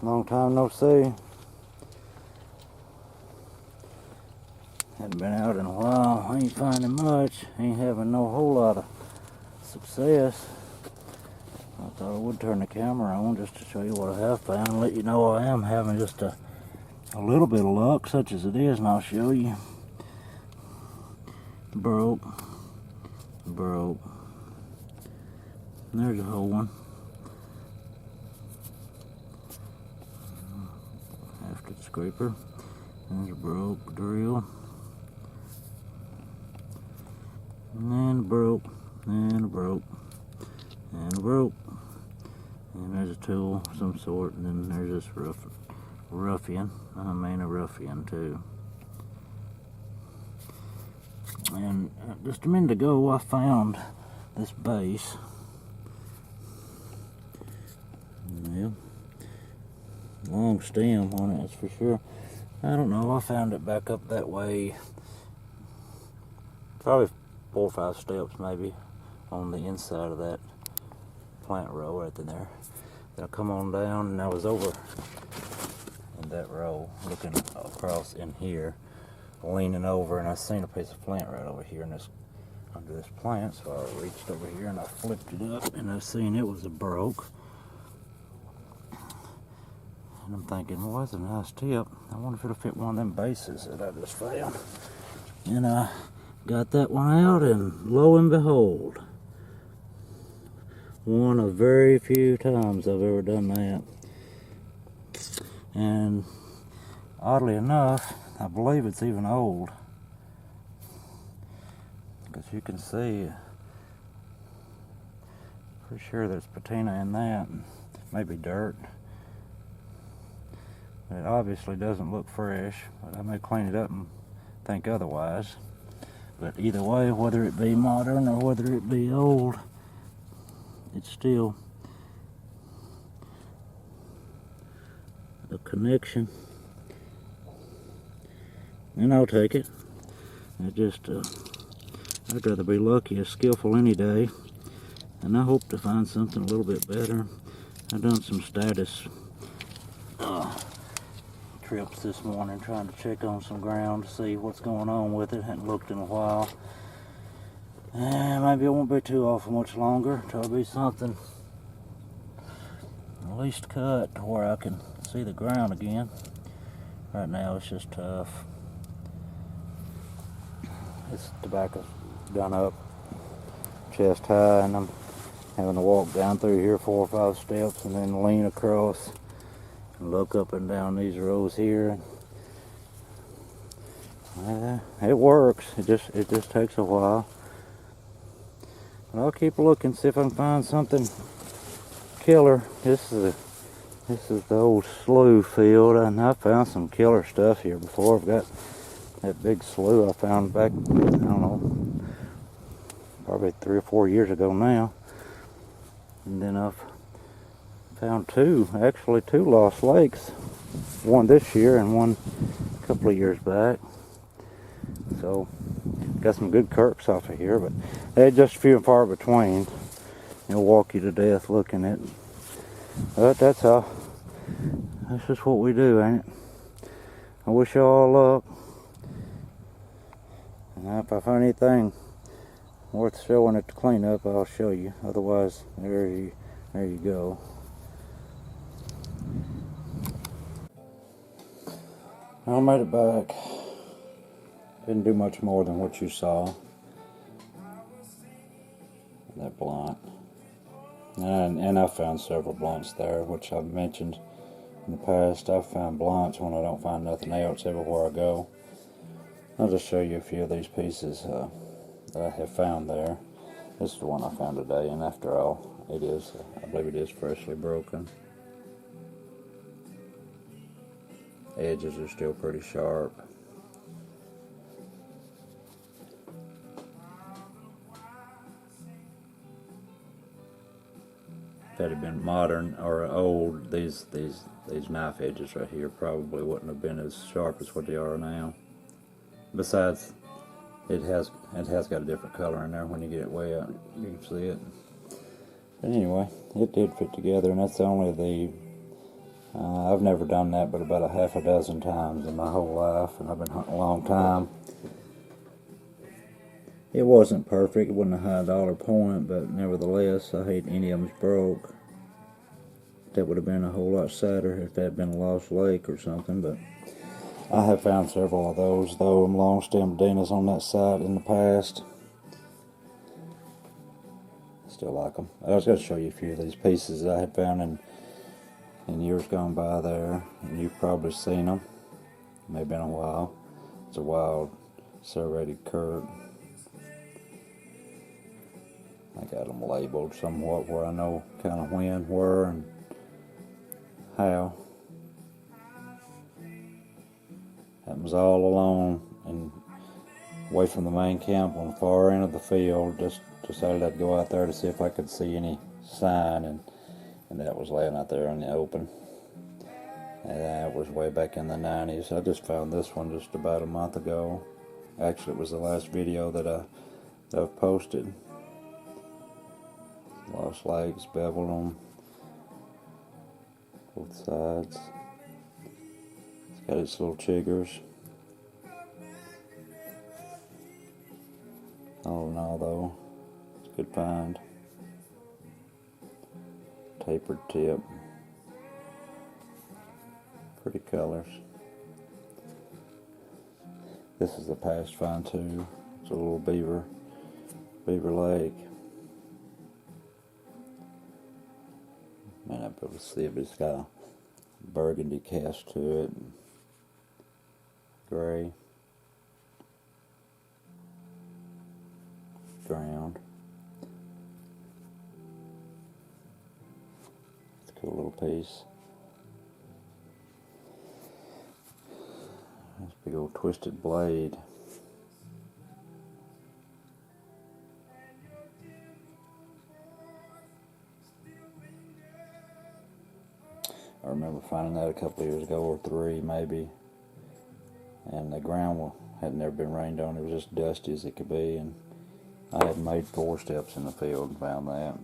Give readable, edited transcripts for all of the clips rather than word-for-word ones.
Long time no see. Hadn't been out in a while. I ain't finding much. Ain't having no whole lot of success. I thought I would turn the camera on just to show you what I have found and let you know I am having just a little bit of luck, such as it is, and I'll show you. Broke. There's a whole one. After the scraper. There's a broke drill. And then a broke. And a broke. And a broke. And there's a tool of some sort. And then there's this ruffian. I mean a ruffian too. And just a minute ago I found this base. Yeah. Long stem on it, that's for sure. I don't know, I found it back up that way. Probably 4 or 5 steps maybe on the inside of that plant row right there. Then I come on down and I was over in that row looking across in here, leaning over, and I seen a piece of plant right over here in this, under this plant. So I reached over here and I flipped it up and I seen it was a broke. And I'm thinking, well, that's a nice tip. I wonder if it'll fit one of them bases that I just found. And I got that one out, and lo and behold, one of very few times I've ever done that. And oddly enough, I believe it's even old, because you can see, for sure there's patina in that, and maybe dirt. It obviously doesn't look fresh, but I may clean it up and think otherwise. But either way, whether it be modern or whether it be old, it's still a connection. And I'll take it. I'd rather be lucky or skillful any day. And I hope to find something a little bit better. I've done some status trips this morning trying to check on some ground to see what's going on with it. Hadn't looked in a while. Maybe it won't be too awful much longer till it'll be something at least cut to where I can see the ground again. Right now it's just tough. This tobacco's done up chest high, and I'm having to walk down through here 4 or 5 steps and then lean across and look up and down these rows here. It works. It just takes a while. But I'll keep looking, see if I can find something killer. This is the old slough field, and I found some killer stuff here before. I've got that big slough I found back, I don't know, probably 3 or 4 years ago now. And then I've found two lost lakes. One this year and one a couple of years back. So, got some good kirks off of here, but they're just few and far between. They'll walk you to death looking at it. But that's just what we do, ain't it? I wish you all luck. And if I find anything worth showing at the cleanup, I'll show you. Otherwise, there you go. I made it back. Didn't do much more than what you saw. That blunt. And I found several blunts there, which I've mentioned in the past. I've found blunts when I don't find nothing else everywhere I go. I'll just show you a few of these pieces that I have found there. This is the one I found today, and after all, I believe it is freshly broken. Edges are still pretty sharp. If it had been modern or old, these knife edges right here probably wouldn't have been as sharp as what they are now. Besides, it has got a different color in there. When you get it way out, you can see it. But anyway, it did fit together, and that's only I've never done that but about a half a dozen times in my whole life, and I've been hunting a long time. It wasn't perfect, it wasn't a high dollar point, but nevertheless, I hate any of them's broke. That would have been a whole lot sadder if that had been a lost lake or something, but I have found several of those, though, and long stem Denas on that site in the past. Still like them. I was going to show you a few of these pieces that I had found in years gone by there, and you've probably seen them. Maybe been a while. It's a wild serrated Kurt. I got them labeled somewhat where I know kind of when, where, and how. That was all alone and away from the main camp on the far end of the field. Just decided I'd go out there to see if I could see any sign, and that was laying out there in the open. And that was way back in the 90s. I just found this one just about a month ago. Actually, it was the last video that I've posted. Lost legs, beveled on both sides. It's got its little chiggers. All in all, though, it's a good find. Tapered tip. Pretty colors. This is a past find too. It's a little beaver lake. Man, I'll be able to see it, but it's got a burgundy cast to it. Gray. Ground. It's a cool little piece. This big old twisted blade. I remember finding that a couple of years ago, or 3 maybe, and the ground had never been rained on. It was just dusty as it could be, and I had made 4 steps in the field and found that.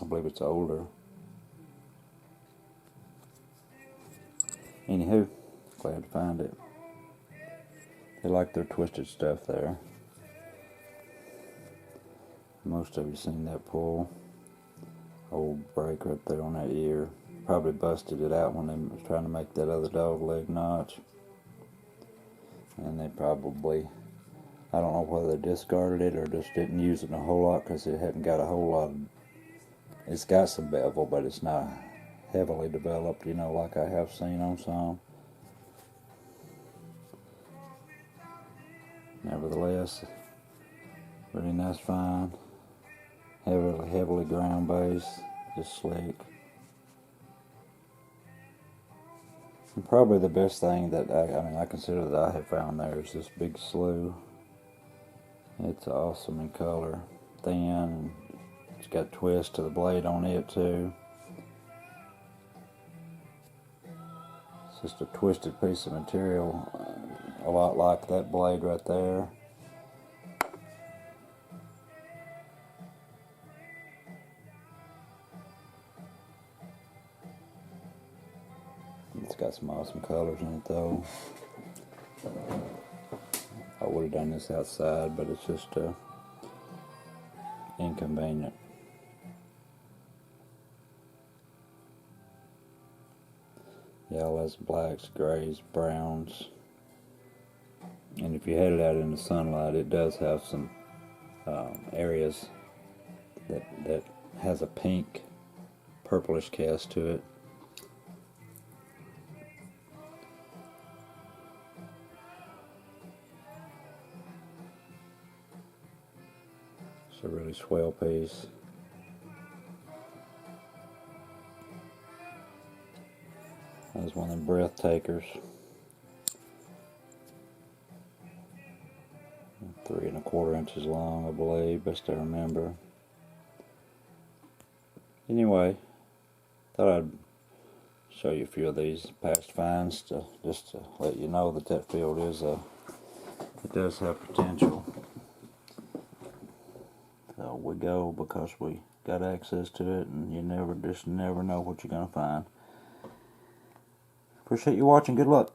I believe it's older. Anywho, glad to find it. They like their twisted stuff there. Most of you seen that pull. Old break right there on that ear. Probably busted it out when they was trying to make that other dog leg notch. And they probably, I don't know whether they discarded it or just didn't use it a whole lot because it hadn't got a whole lot of, it's got some bevel, but it's not heavily developed, you know, like I have seen on some. Nevertheless, really nice find. Heavily ground based, just slick. And probably the best thing that I consider that I have found there is this big slough. It's awesome in color, thin, and it's got twist to the blade on it too. It's just a twisted piece of material, a lot like that blade right there. It's got some awesome colors in it though. I would have done this outside, but it's just inconvenient. Yellows, blacks, grays, browns. And if you had it out in the sunlight, it does have some areas that has a pink, purplish cast to it. It's a really swell piece. That was one of them breath takers. 3 1/4 inches long, I believe, best I remember. Anyway, thought I'd show you a few of these past finds just to let you know that field is it does have potential. So we go because we got access to it, and you never know what you're gonna find. Appreciate you watching. Good luck.